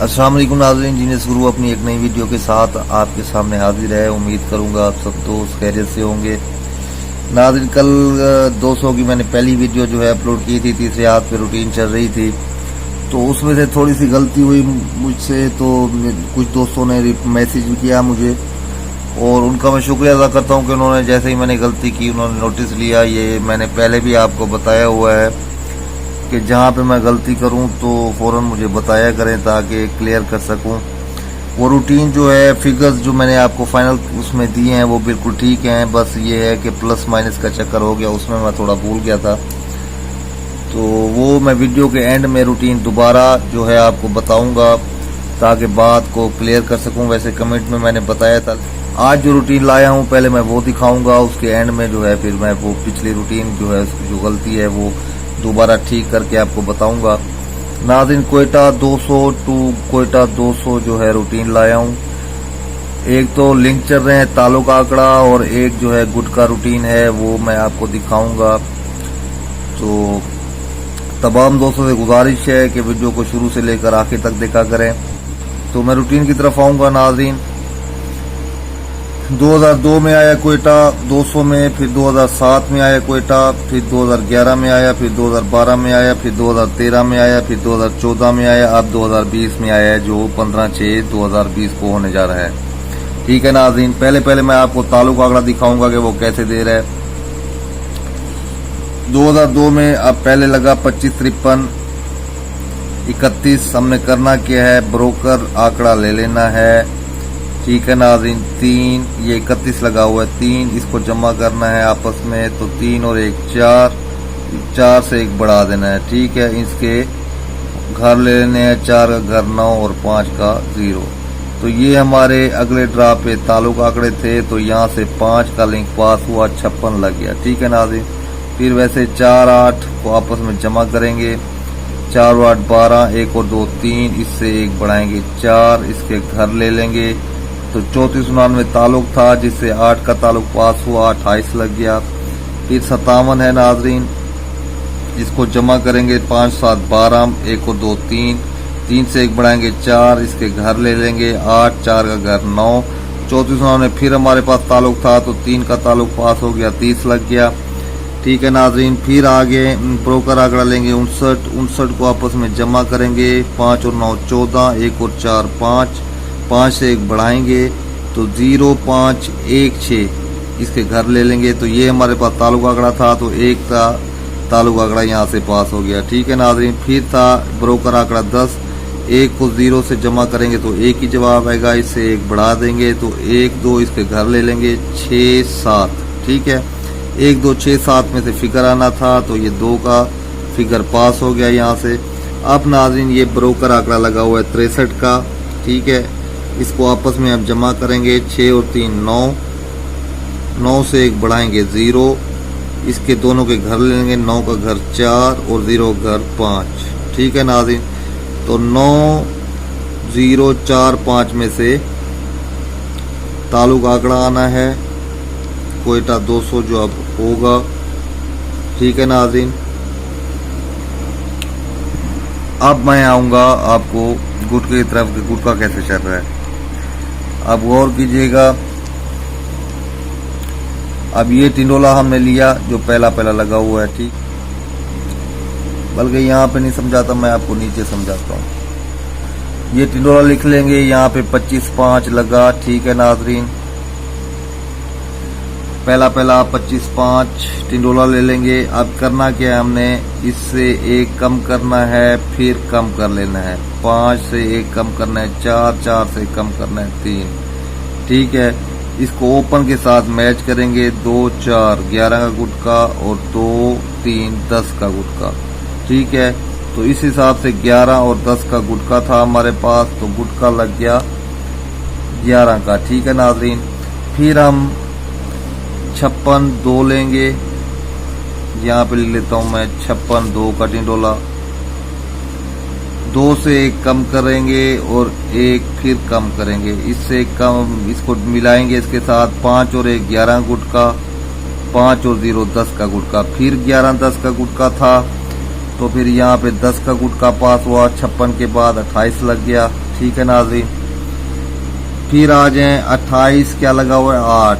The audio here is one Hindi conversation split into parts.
अस्सलाम वालेकुम नाज़रीन, जीनियस गुरु अपनी एक नई वीडियो के साथ आपके सामने हाजिर है। उम्मीद करूंगा आप सब दोस्त खैरियत से होंगे। नाज़रीन, कल 200 की मैंने पहली वीडियो जो है अपलोड की थी, तीसरे हाथ पे रूटीन चल रही थी, तो उसमें से थोड़ी सी गलती हुई मुझसे। तो कुछ दोस्तों ने मैसेज भी किया मुझे और उनका मैं शुक्रिया अदा करता हूँ कि उन्होंने जैसे ही मैंने गलती की उन्होंने नोटिस लिया। ये मैंने पहले भी आपको बताया हुआ है कि जहाँ पे मैं गलती करूँ तो फ़ौरन मुझे बताया करें ताकि क्लियर कर सकूँ। वो रूटीन जो है, फिगर्स जो मैंने आपको फाइनल उसमें दिए हैं वो बिल्कुल ठीक हैं। बस ये है कि प्लस माइनस का चक्कर हो गया, उसमें मैं थोड़ा भूल गया था। तो वो मैं वीडियो के एंड में रूटीन दोबारा जो है आपको बताऊंगा ताकि बात को क्लियर कर सकूं। वैसे कमेंट में मैंने बताया था। आज जो रूटीन लाया हूं पहले मैं वो दिखाऊंगा, उसके एंड में जो है फिर मैं वो पिछली रूटीन जो है उसकी जो गलती है वो दोबारा ठीक करके आपको बताऊंगा। नाज़रीन, क्वेटा 200 टू क्वेटा 200 जो है रूटीन लाया हूं। एक तो लिंक चल रहे हैं ताल्लुक आंकड़ा और एक जो है गुट का रूटीन है, वो मैं आपको दिखाऊंगा। तो तमाम दोस्तों से गुजारिश है कि वीडियो को शुरू से लेकर आखिर तक देखा करें। तो मैं रूटीन की तरफ आऊंगा। नाज़रीन, 2002 में आया क्वेटा 200 में, फिर 2007 में आया क्वेटा, फिर 2011 में आया, फिर 2012 में आया, फिर 2013 में आया, फिर 2014 में आया, अब 2020 में आया जो 15/6/2020 को होने जा रहा है। ठीक है नाज़रीन, पहले मैं आपको ताल्लुक आंकड़ा दिखाऊंगा कि वो कैसे दे रहा है। 2002 में अब पहले लगा 2553 31। हमने करना क्या है, ब्रोकर आंकड़ा ले लेना है। ठीक है नाज़रीन, 3 ये 31 लगा हुआ है, 3 इसको जमा करना है आपस में। तो 3 और 1 4, 4 से 1 बढ़ा देना है। ठीक है, इसके घर ले लेने हैं, 4 का घर 9 और 5 का 0। तो ये हमारे अगले ड्रा पे ताल्लुक आंकड़े थे, तो यहाँ से 5 का लिंक पास हुआ, 56 लग गया। ठीक है नाज़रीन, फिर वैसे 4 8 को आपस में जमा करेंगे, 4 और 8 12, 1 और 2 3, इससे 1 बढ़ाएंगे 4, इसके घर ले लेंगे। तो 3499 ताल्लुक था जिससे 8 का ताल्लुक पास हुआ, 28 लग गया। फिर 57 है नाज़रीन, इसको जमा करेंगे, 5 7 12, 1 और 2 3, 3 से 1 बढ़ाएंगे 4, इसके घर ले लेंगे 8, 4 का घर 9। 3499 फिर हमारे पास ताल्लुक था तो 3 का ताल्लुक पास हो गया, 30 लग गया। ठीक है नाज़रीन, फिर आगे ब्रोकर आंकड़ा लेंगे 59 को आपस में जमा करेंगे, 5 और 9 14, 1 और 4 5, 5 से 1 बढ़ाएंगे तो 0 5 1 6, इसके घर ले लेंगे। तो ये हमारे पास ताल्लुक आंकड़ा था, तो 1 का ताल्लुक आंकड़ा यहाँ से पास हो गया। ठीक है नाज़रीन, फिर था ब्रोकर आंकड़ा 10, 1 को 0 से जमा करेंगे तो 1 ही जवाब आएगा, इससे 1 बढ़ा देंगे तो 1 2, इसके घर ले लेंगे 6 7। ठीक है, 1 2 6 7 में से फिगर आना था, तो ये 2 का फिगर पास हो गया यहाँ से। अब नाज़रीन, ये ब्रोकर आंकड़ा लगा हुआ है 63 का। ठीक है, इसको आपस में अब जमा करेंगे, 6 और 3 9, 9 से 1 बढ़ाएंगे 0, इसके दोनों के घर ले लेंगे, 9 का घर 4 और 0 घर 5। ठीक है नाज़रीन, तो 9 0 4 5 में से ताल्लुक आंकड़ा आना है क्वेटा 200 जो अब होगा। ठीक है नाज़रीन, अब मैं आऊंगा आपको गुट की तरफ कि गुट का कैसे चल रहा है। अब गौर कीजिएगा, अब ये टिंडोला हमने लिया जो पहला लगा हुआ है। ठीक, बल्कि यहाँ पे नहीं समझाता, मैं आपको नीचे समझाता हूँ। ये टिंडोला लिख लेंगे, यहाँ पे 25/5 लगा। ठीक है नाज़रीन, पहला 25/5 टिंडोला ले लेंगे। अब करना क्या है, हमने इससे 1 कम करना है, फिर कम कर लेना है, 5 से 1 कम करना है, 4 4 से कम करना है 3। ठीक है, इसको ओपन के साथ मैच करेंगे, 2 4 11 का गुटका और 2 3 10 का गुटका। ठीक है, तो इस हिसाब से 11 और 10 का गुटका था हमारे पास, तो गुटका लग गया 11 का। ठीक है नाज़रीन, फिर हम 56 2 लेंगे, यहाँ पे लिख लेता हूँ मैं 56 2 का टिंडोला, 2 से 1 कम करेंगे और 1 फिर कम करेंगे, इससे कम इसको मिलाएंगे इसके साथ, 5 और 1 11 गुटका, 5 और 0 10 का गुटका, फिर 11 10 का गुटका था, तो फिर यहाँ पे 10 का गुटका पास हुआ, 56 के बाद 28 लग गया। ठीक है नाज़रीन। फिर आ जाए 28 क्या लगा हुआ है 8,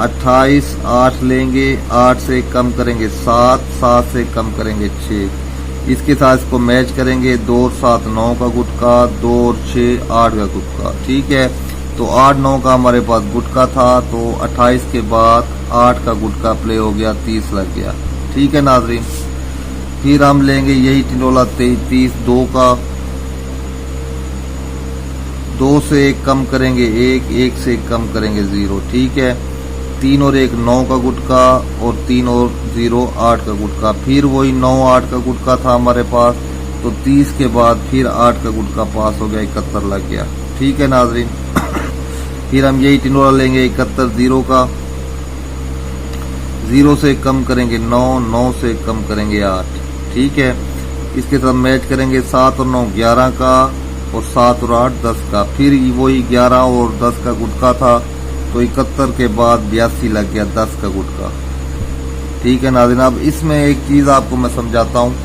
28 8 लेंगे, 8 से कम करेंगे 7, 7 से कम करेंगे 6, इसके साथ इसको मैच करेंगे 2 और 7 9 का गुटका, 2 और 6 8 का गुटका। ठीक है, तो 8 9 का हमारे पास गुटका था, तो 28 के बाद 8 का गुटका प्ले हो गया, 30 लग गया। ठीक है नाज़रीन। फिर हम लेंगे यही टिंडोला 33 2 का, 2 से 1 कम करेंगे 1, 1 से 1 कम करेंगे 0। ठीक है, 3 और 1 9 का गुटका, और 3 और 0 8 का गुटका। फिर वही 9 8 का गुटका था हमारे पास, तो 30 के बाद फिर 8 का गुटका पास हो गया, 71 लग गया। ठीक है नाज़रीन। फिर हम यही टिंडोला लेंगे 71 0 का, 0 से कम करेंगे 9, 9 से कम करेंगे 8। ठीक है, इसके साथ मैच करेंगे 7 और 9 11 का, और 7 और 8 10 का। फिर वही 11 और 10 का गुटका था, तो 71 के बाद 82 लग गया, 10 का गुटका। ठीक है नाज़रीन। अब इसमें एक चीज आपको मैं समझाता हूँ।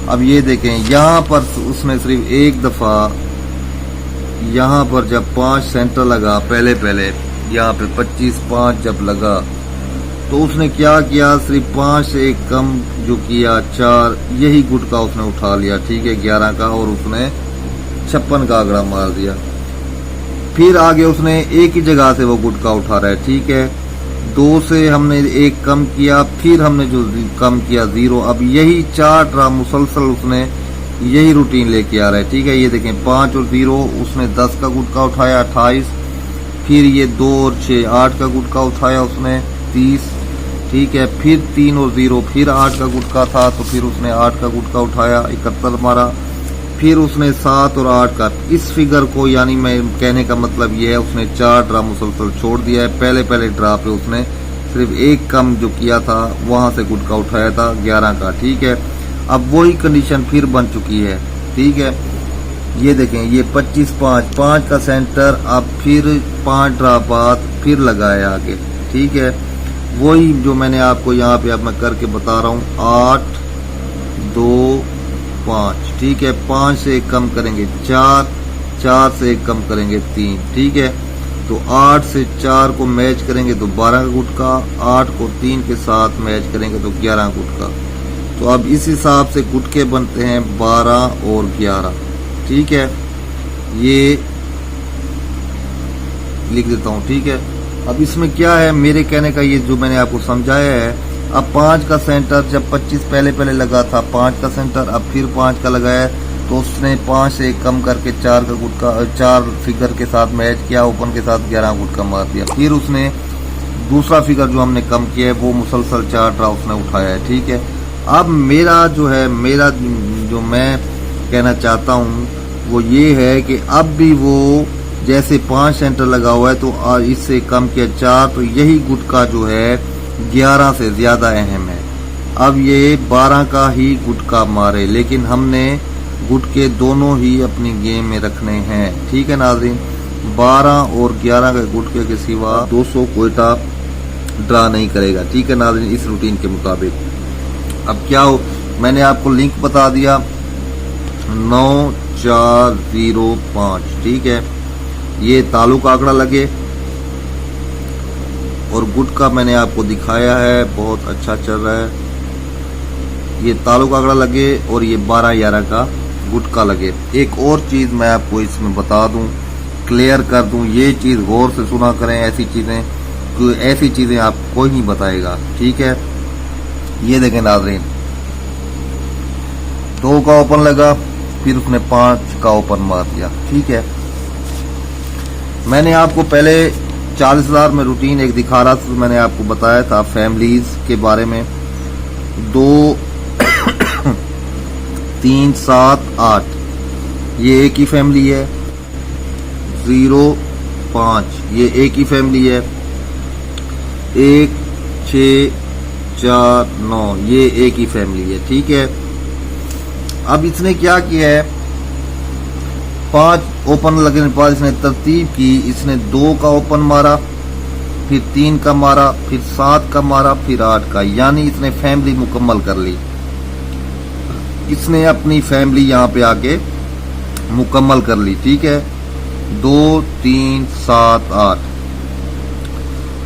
अब ये देखें, यहाँ पर उसने सिर्फ एक दफा यहाँ पर जब 5 सेंटर लगा, पहले यहाँ पे 25 5 जब लगा, तो उसने क्या किया, सिर्फ 5 से कम जो किया 4, यही गुटका उसने उठा लिया। ठीक है, 11 का, और उसने 56 का आंकड़ा मार दिया। फिर आगे उसने एक ही जगह से वो गुटका उठा रहा है। ठीक है, 2 से हमने 1 कम किया, फिर हमने जो कम किया 0। अब यही 4 ट्रा मुसलसल उसने यही रूटीन लेके आ रहा है। ठीक है, ये देखें 5 और 0 उसने 10 का गुटका उठाया 28, फिर ये 2 और 6 8 का गुटका उठाया उसने 30। ठीक है, फिर 3 और 0 फिर 8 का गुटका था, तो फिर उसने 8 का गुटका उठाया 71 मारा। फिर उसने 7 और 8 का, इस फिगर को, यानी मैं कहने का मतलब ये है, उसने 4 ड्रा मुसलसल छोड़ दिया है। पहले ड्रा पे उसने सिर्फ 1 कम जो किया था, वहां से गुटका उठाया था 11 का। ठीक है, अब वही कंडीशन फिर बन चुकी है। ठीक है, ये देखें, ये 25 5 5 का सेंटर, अब फिर 5 ड्रा बाद फिर लगाया आगे। ठीक है, वही जो मैंने आपको यहाँ पे अब मैं करके बता रहा हूँ, 8 2 5। ठीक है, 5 से 1 कम करेंगे 4, 4 से 1 कम करेंगे 3। ठीक है, तो 8 से 4 को मैच करेंगे तो 12 का गुटका, 8 को 3 के साथ मैच करेंगे तो 11 गुटका। तो अब इस हिसाब से गुटके बनते हैं 12 और 11। ठीक है, ये लिख देता हूँ। ठीक है, अब इसमें क्या है, मेरे कहने का ये जो मैंने आपको समझाया है, अब 5 का सेंटर जब 25 पहले लगा था 5 का सेंटर, अब फिर 5 का लगाया, तो उसने 5 से कम करके 4 का गुटका 4 फिगर के साथ मैच किया, ओपन के साथ 11 गुटका मार दिया। फिर उसने दूसरा फिगर जो हमने कम किया है, वो मुसलसल 4 ड्रा उसने उठाया है। ठीक है, अब मेरा जो मैं कहना चाहता हूँ वो ये है कि अब भी वो जैसे 5 सेंटर लगा हुआ है, तो इससे कम किया 4, तो यही गुटका जो है 11 से ज्यादा अहम है। अब ये 12 का ही गुटका मारे, लेकिन हमने गुटके दोनों ही अपनी गेम में रखने हैं। ठीक है नाज़रीन, 12 और 11 के गुटके के सिवा 200 कोयटा ड्रा नहीं करेगा। ठीक है नाज़रीन, इस रूटीन के मुताबिक। अब क्या हो, मैंने आपको लिंक बता दिया 9405। ठीक है, ये ताल्लुक आंकड़ा लगे, और गुटका मैंने आपको दिखाया है, बहुत अच्छा चल रहा है। ये ताल्लुक आंकड़ा लगे और ये 12 11 का गुटका लगे। एक और चीज मैं आपको इसमें बता दूं, क्लियर कर दूं, ये चीज गौर से सुना करें, ऐसी चीजें आप कोई नहीं बताएगा। ठीक है, ये देखें नाज़रीन, 2 का ओपन लगा, फिर उसने 5 का ओपन मार दिया। ठीक है, मैंने आपको पहले 40,000 में रूटीन एक दिखा रहा था, मैंने आपको बताया था फैमिलीज के बारे में, 2 3 7 8 ये एक ही फैमिली है, 0 5 ये एक ही फैमिली है, 1 6 4 9 ये एक ही फैमिली है। ठीक है, अब इसने क्या किया है, 5 ओपन लगने के बाद इसने तरतीब की, इसने 2 का ओपन मारा, फिर 3 का मारा, फिर 7 का मारा, फिर 8 का, यानी इसने फैमिली मुकम्मल कर ली। इसने अपनी फैमिली यहाँ पे आके मुकम्मल कर ली। ठीक है, 2 3 7 8।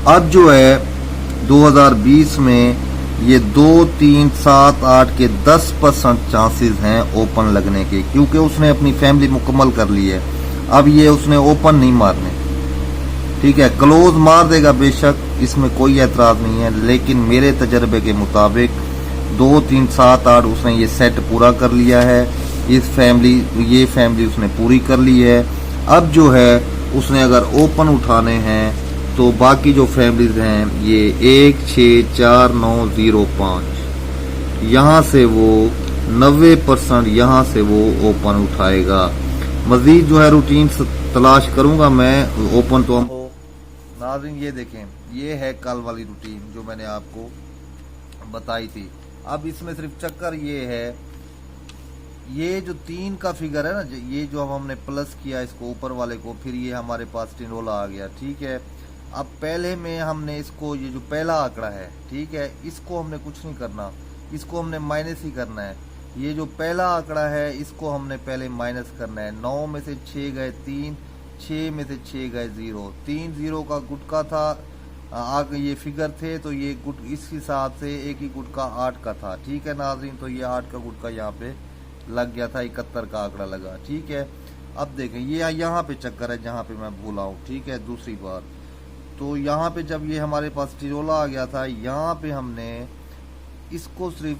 अब जो है 2020 में ये 2 3 7 8 के 10% चांसेस हैं ओपन लगने के, क्योंकि उसने अपनी फैमिली मुकम्मल कर ली है। अब ये उसने ओपन नहीं मारने। ठीक है, क्लोज मार देगा बेशक, इसमें कोई एतराज नहीं है, लेकिन मेरे तजर्बे के मुताबिक 2 3 7 8 उसने ये सेट पूरा कर लिया है। ये फैमिली उसने पूरी कर ली है। अब जो है उसने अगर ओपन उठाने हैं तो बाकी जो फैमिलीज हैं ये 1 6 4 9 0 5, यहाँ से वो 90% यहाँ से वो ओपन उठाएगा। मजीद जो है रूटीन तलाश करूंगा मैं ओपन। तो हम नाज़रीन ये देखें, ये है कल वाली रूटीन जो मैंने आपको बताई थी। अब इसमें सिर्फ चक्कर ये है, ये जो 3 का फिगर है ना, ये जो हमने प्लस किया इसको ऊपर वाले को, फिर ये हमारे पास टिंडोला आ गया। ठीक है, अब पहले में हमने इसको, ये जो पहला आंकड़ा है, ठीक है, इसको हमने कुछ नहीं करना, इसको हमने माइनस ही करना है। ये जो पहला आंकड़ा है इसको हमने पहले माइनस करना है। 9 में से 6 गए 3, 6 में से 6 गए 0, 3 0 का गुटका था, आगे ये फिगर थे, तो ये गुट इस हिसाब से एक ही गुटका 8 का था। ठीक है नाज़रीन, तो ये 8 का गुटका यहाँ पे लग गया था, 71 का आंकड़ा लगा। ठीक है, अब देखें ये यहाँ पे चक्कर है जहाँ पे मैं भूला हूँ। ठीक है, दूसरी बार तो यहाँ पे जब ये हमारे पास टिरोला आ गया था, यहाँ पे हमने इसको सिर्फ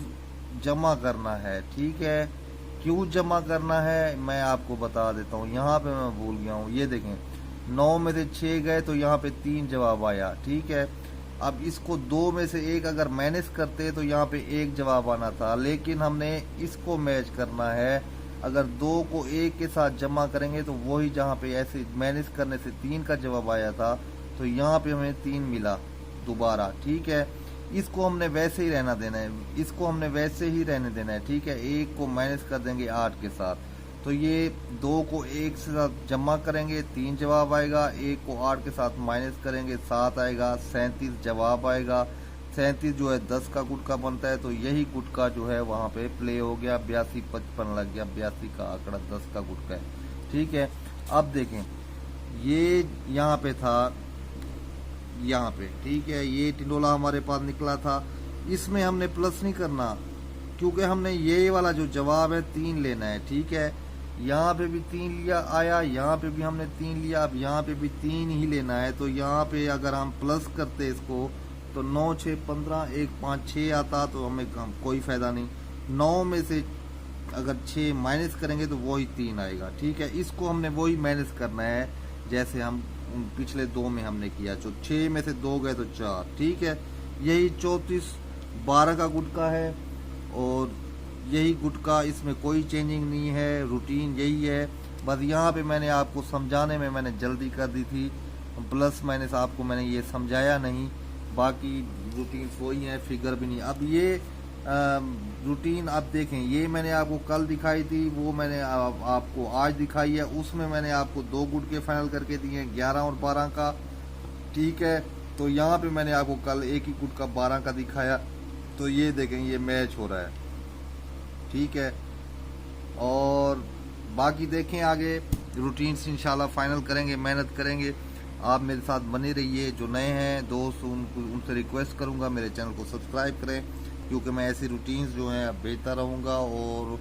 जमा करना है। ठीक है, क्यों जमा करना है मैं आपको बता देता हूँ। यहाँ पे मैं भूल गया हूँ, ये देखें 9 में से 6 गए तो यहाँ पे 3 जवाब आया। ठीक है, अब इसको 2 में से 1 अगर माइनस करते तो यहाँ पे 1 जवाब आना था, लेकिन हमने इसको मैच करना है। अगर 2 को 1 के साथ जमा करेंगे तो वही जहाँ पे ऐसे माइनस करने से 3 का जवाब आया था, तो यहाँ पे हमें 3 मिला दोबारा। ठीक है, इसको हमने वैसे ही रहना देना है, इसको हमने वैसे ही रहने देना है। ठीक है, 1 को माइनस कर देंगे 8 के साथ, तो ये 2 को 1 के साथ जमा करेंगे 3 जवाब आएगा, 1 को 8 के साथ माइनस करेंगे 7 आएगा, 37 जवाब आएगा। 37 जो है 10 का गुटका बनता है, तो यही गुटका जो है वहाँ पे प्ले हो गया, 82 55 लग गया। 82 का आंकड़ा 10 का गुटका है। ठीक है, अब देखें ये यहाँ पे था, यहाँ पे, ठीक है, ये टिंडोला हमारे पास निकला था। इसमें हमने प्लस नहीं करना, क्योंकि हमने ये वाला जो जवाब है 3 लेना है। ठीक है, यहाँ पे भी 3 लिया आया, यहाँ पे भी हमने 3 लिया, अब यहाँ पे भी 3 ही लेना है। तो यहाँ पे अगर हम प्लस करते इसको तो 9 6 15 1 5 6 आता, तो हमें कोई फायदा नहीं। 9 में से अगर 6 माइनस करेंगे तो वही 3 आएगा। ठीक है, इसको हमने वही माइनस करना है जैसे हम पिछले 2 में हमने किया। तो 6 में से 2 गए तो 4। ठीक है, यही 34 12 का गुटका है, और यही गुटका, इसमें कोई चेंजिंग नहीं है, रूटीन यही है। बस यहाँ पे मैंने आपको समझाने में मैंने जल्दी कर दी थी, प्लस माइनस आपको मैंने ये समझाया नहीं, बाकी रूटीन वही है, फिगर भी नहीं। अब ये रूटीन आप देखें, ये मैंने आपको कल दिखाई थी, वो मैंने आपको आज दिखाई है। उसमें मैंने आपको 2 गुटके फाइनल करके दिए, 11 और 12 का। ठीक है, तो यहाँ पे मैंने आपको कल एक ही गुटका 12 का दिखाया, तो ये देखें ये मैच हो रहा है। ठीक है, और बाकी देखें आगे रूटीन से इंशाल्लाह फाइनल करेंगे, मेहनत करेंगे। आप मेरे साथ बने रहिए। जो नए हैं दोस्त उनसे रिक्वेस्ट करूंगा मेरे चैनल को सब्सक्राइब करें, क्योंकि मैं ऐसी रूटीन्स जो हैं अब भेजता रहूँगा, और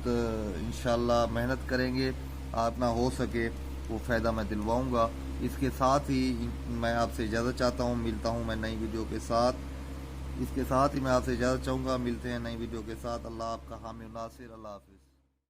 तो इंशाल्लाह मेहनत करेंगे, अपना हो सके वो फ़ायदा मैं दिलवाऊँगा। इसके साथ ही मैं आपसे इजाज़त चाहता हूँ, मिलता हूँ मैं नई वीडियो के साथ। इसके साथ ही मैं आपसे इजाज़त चाहूँगा, मिलते हैं नई वीडियो के साथ। अल्लाह आपका हामी नासिर, अल्लाह हाफ़िज़।